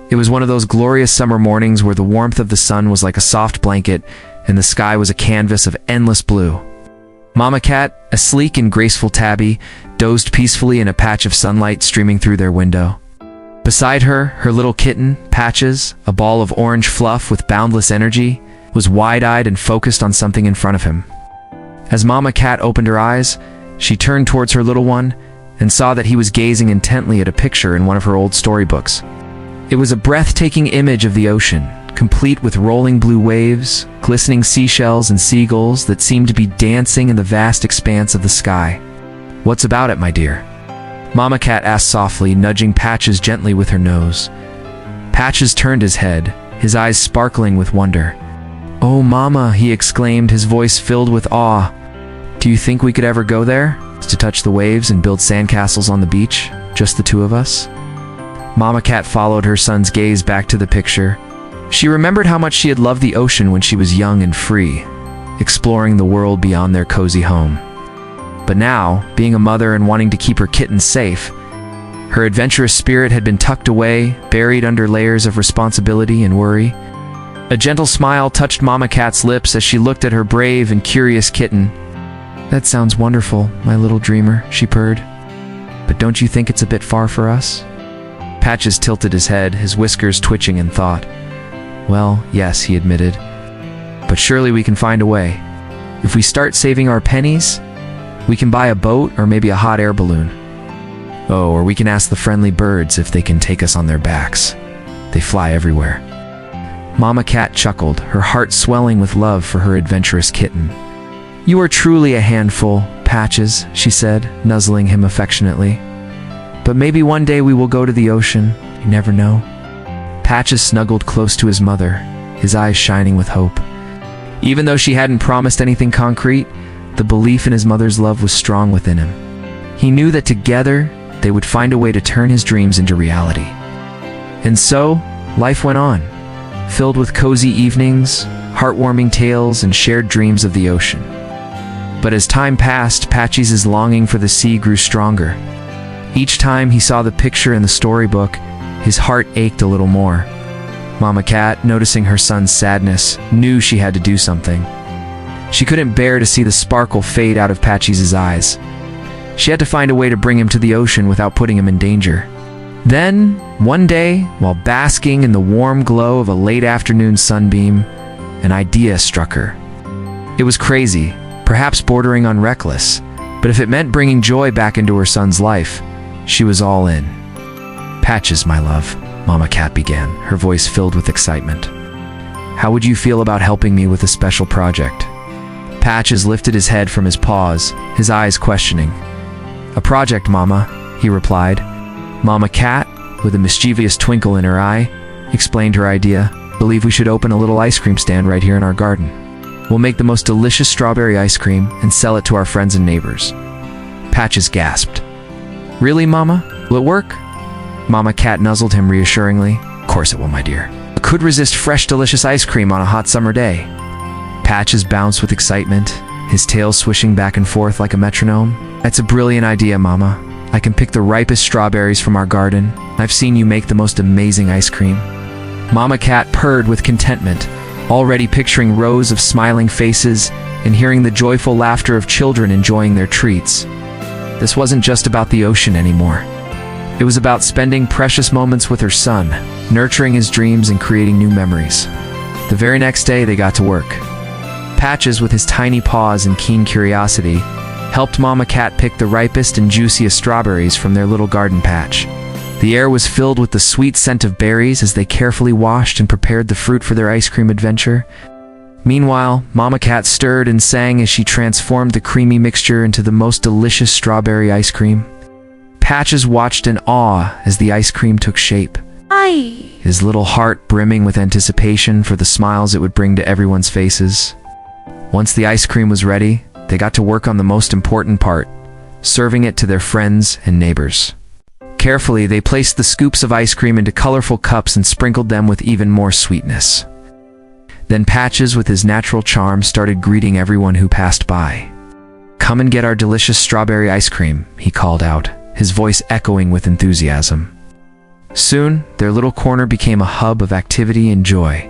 It was one of those glorious summer mornings where the warmth of the sun was like a soft blanket and the sky was a canvas of endless blue. Mama Cat, a sleek and graceful tabby, dozed peacefully in a patch of sunlight streaming through their window. Beside her, her little kitten, Patches, a ball of orange fluff with boundless energy, was wide-eyed and focused on something in front of him. As Mama Cat opened her eyes, she turned towards her little one and saw that he was gazing intently at a picture in one of her old storybooks. It was a breathtaking image of the ocean, complete with rolling blue waves, glistening seashells and seagulls that seemed to be dancing in the vast expanse of the sky. "What's about it, my dear?" Mama Cat asked softly, nudging Patches gently with her nose. Patches turned his head, his eyes sparkling with wonder. "Oh, Mama," he exclaimed, his voice filled with awe. "Do you think we could ever go there? To touch the waves and build sandcastles on the beach? Just the two of us?" Mama Cat followed her son's gaze back to the picture. She remembered how much she had loved the ocean when she was young and free, exploring the world beyond their cozy home. But now, being a mother and wanting to keep her kittens safe, her adventurous spirit had been tucked away, buried under layers of responsibility and worry. A gentle smile touched Mama Cat's lips as she looked at her brave and curious kitten. "That sounds wonderful, my little dreamer," she purred. "But don't you think it's a bit far for us?" Patches tilted his head, his whiskers twitching in thought. "Well, yes," he admitted. "But surely we can find a way. If we start saving our pennies, we can buy a boat or maybe a hot air balloon. Oh, or we can ask the friendly birds if they can take us on their backs. They fly everywhere." Mama Cat chuckled, her heart swelling with love for her adventurous kitten. "You are truly a handful, Patches," she said, nuzzling him affectionately. "But maybe one day we will go to the ocean. You never know." Patches snuggled close to his mother, his eyes shining with hope. Even though she hadn't promised anything concrete, the belief in his mother's love was strong within him. He knew that together, they would find a way to turn his dreams into reality. And so, life went on, filled with cozy evenings, heartwarming tales, and shared dreams of the ocean. But as time passed, Patches' longing for the sea grew stronger. Each time he saw the picture in the storybook, his heart ached a little more. Mama Cat, noticing her son's sadness, knew she had to do something. She couldn't bear to see the sparkle fade out of Patches' eyes. She had to find a way to bring him to the ocean without putting him in danger. Then, one day, while basking in the warm glow of a late afternoon sunbeam, an idea struck her. It was crazy, perhaps bordering on reckless, but if it meant bringing joy back into her son's life, she was all in. "Patches, my love," Mama Cat began, her voice filled with excitement. "How would you feel about helping me with a special project?" Patches lifted his head from his paws, his eyes questioning. "A project, Mama," he replied. Mama Cat, with a mischievous twinkle in her eye, explained her idea. "Believe we should open a little ice cream stand right here in our garden. We'll make the most delicious strawberry ice cream and sell it to our friends and neighbors." Patches gasped. "Really, Mama? Will it work?" Mama Cat nuzzled him reassuringly. "Of course it will, my dear. I could resist fresh, delicious ice cream on a hot summer day." Patches bounced with excitement, his tail swishing back and forth like a metronome. "That's a brilliant idea, Mama. I can pick the ripest strawberries from our garden. I've seen you make the most amazing ice cream." Mama Cat purred with contentment, already picturing rows of smiling faces and hearing the joyful laughter of children enjoying their treats. This wasn't just about the ocean anymore. It was about spending precious moments with her son, nurturing his dreams and creating new memories. The very next day, they got to work. Patches, with his tiny paws and keen curiosity, helped Mama Cat pick the ripest and juiciest strawberries from their little garden patch. The air was filled with the sweet scent of berries as they carefully washed and prepared the fruit for their ice cream adventure. Meanwhile, Mama Cat stirred and sang as she transformed the creamy mixture into the most delicious strawberry ice cream. Patches watched in awe as the ice cream took shape, his little heart brimming with anticipation for the smiles it would bring to everyone's faces. Once the ice cream was ready, they got to work on the most important part, serving it to their friends and neighbors. Carefully, they placed the scoops of ice cream into colorful cups and sprinkled them with even more sweetness. Then Patches, with his natural charm, started greeting everyone who passed by. "Come and get our delicious strawberry ice cream," he called out, his voice echoing with enthusiasm. Soon, their little corner became a hub of activity and joy.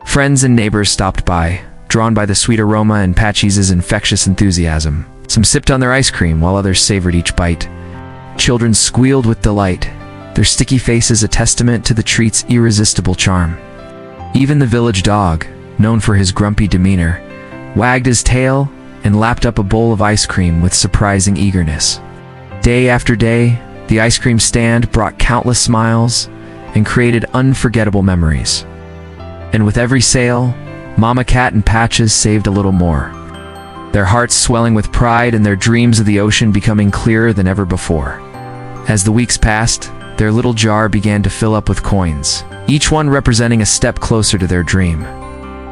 Friends and neighbors stopped by, drawn by the sweet aroma and Patchy's infectious enthusiasm. Some sipped on their ice cream while others savored each bite. Children squealed with delight, their sticky faces a testament to the treat's irresistible charm. Even the village dog, known for his grumpy demeanor, wagged his tail and lapped up a bowl of ice cream with surprising eagerness. Day after day, the ice cream stand brought countless smiles and created unforgettable memories. And with every sale, Mama Cat and Patches saved a little more, their hearts swelling with pride and their dreams of the ocean becoming clearer than ever before. As the weeks passed, their little jar began to fill up with coins, each one representing a step closer to their dream.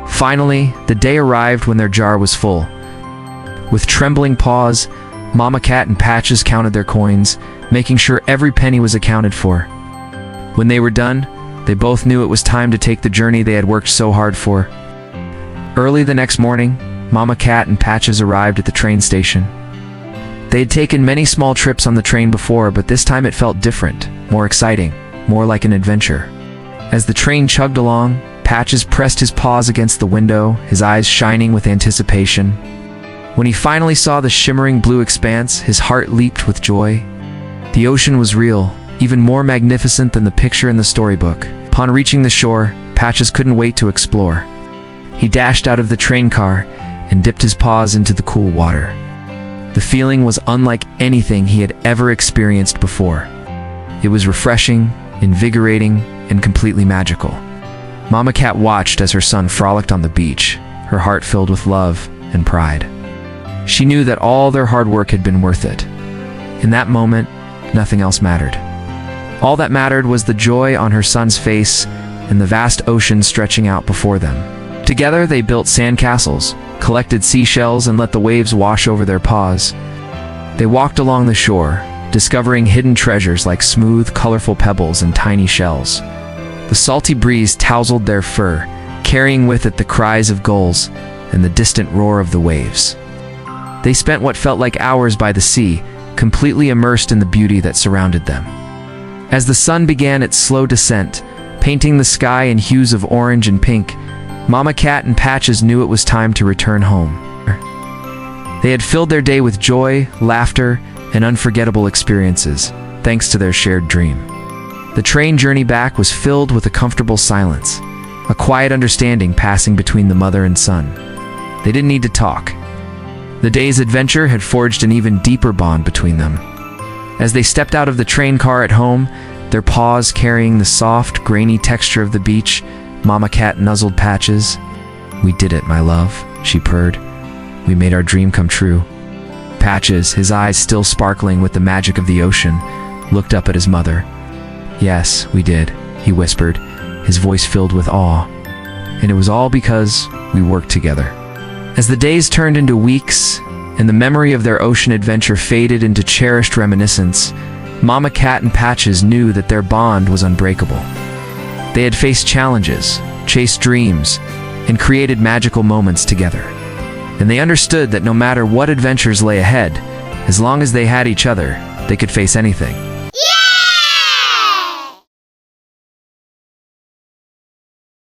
Finally, the day arrived when their jar was full. With trembling paws, Mama Cat and Patches counted their coins, making sure every penny was accounted for. When they were done, they both knew it was time to take the journey they had worked so hard for. Early the next morning, Mama Cat and Patches arrived at the train station. They had taken many small trips on the train before, but this time it felt different, more exciting, more like an adventure. As the train chugged along, Patches pressed his paws against the window, his eyes shining with anticipation. When he finally saw the shimmering blue expanse, his heart leaped with joy. The ocean was real, even more magnificent than the picture in the storybook. Upon reaching the shore, Patches couldn't wait to explore. He dashed out of the train car and dipped his paws into the cool water. The feeling was unlike anything he had ever experienced before. It was refreshing, invigorating, and completely magical. Mama Cat watched as her son frolicked on the beach, her heart filled with love and pride. She knew that all their hard work had been worth it. In that moment, nothing else mattered. All that mattered was the joy on her son's face and the vast ocean stretching out before them. Together, they built sandcastles, collected seashells, and let the waves wash over their paws. They walked along the shore, discovering hidden treasures like smooth, colorful pebbles and tiny shells. The salty breeze tousled their fur, carrying with it the cries of gulls and the distant roar of the waves. They spent what felt like hours by the sea, completely immersed in the beauty that surrounded them. As the sun began its slow descent, painting the sky in hues of orange and pink, Mama Cat and Patches knew it was time to return home. They had filled their day with joy, laughter, and unforgettable experiences, thanks to their shared dream. The train journey back was filled with a comfortable silence, a quiet understanding passing between the mother and son. They didn't need to talk. The day's adventure had forged an even deeper bond between them. As they stepped out of the train car at home, their paws carrying the soft, grainy texture of the beach, Mama Cat nuzzled Patches. "We did it, my love," she purred. "We made our dream come true." Patches, his eyes still sparkling with the magic of the ocean, looked up at his mother. "Yes, we did," he whispered, his voice filled with awe. "And it was all because we worked together." As the days turned into weeks, and the memory of their ocean adventure faded into cherished reminiscence, Mama Cat and Patches knew that their bond was unbreakable. They had faced challenges, chased dreams, and created magical moments together. And they understood that no matter what adventures lay ahead, as long as they had each other, they could face anything.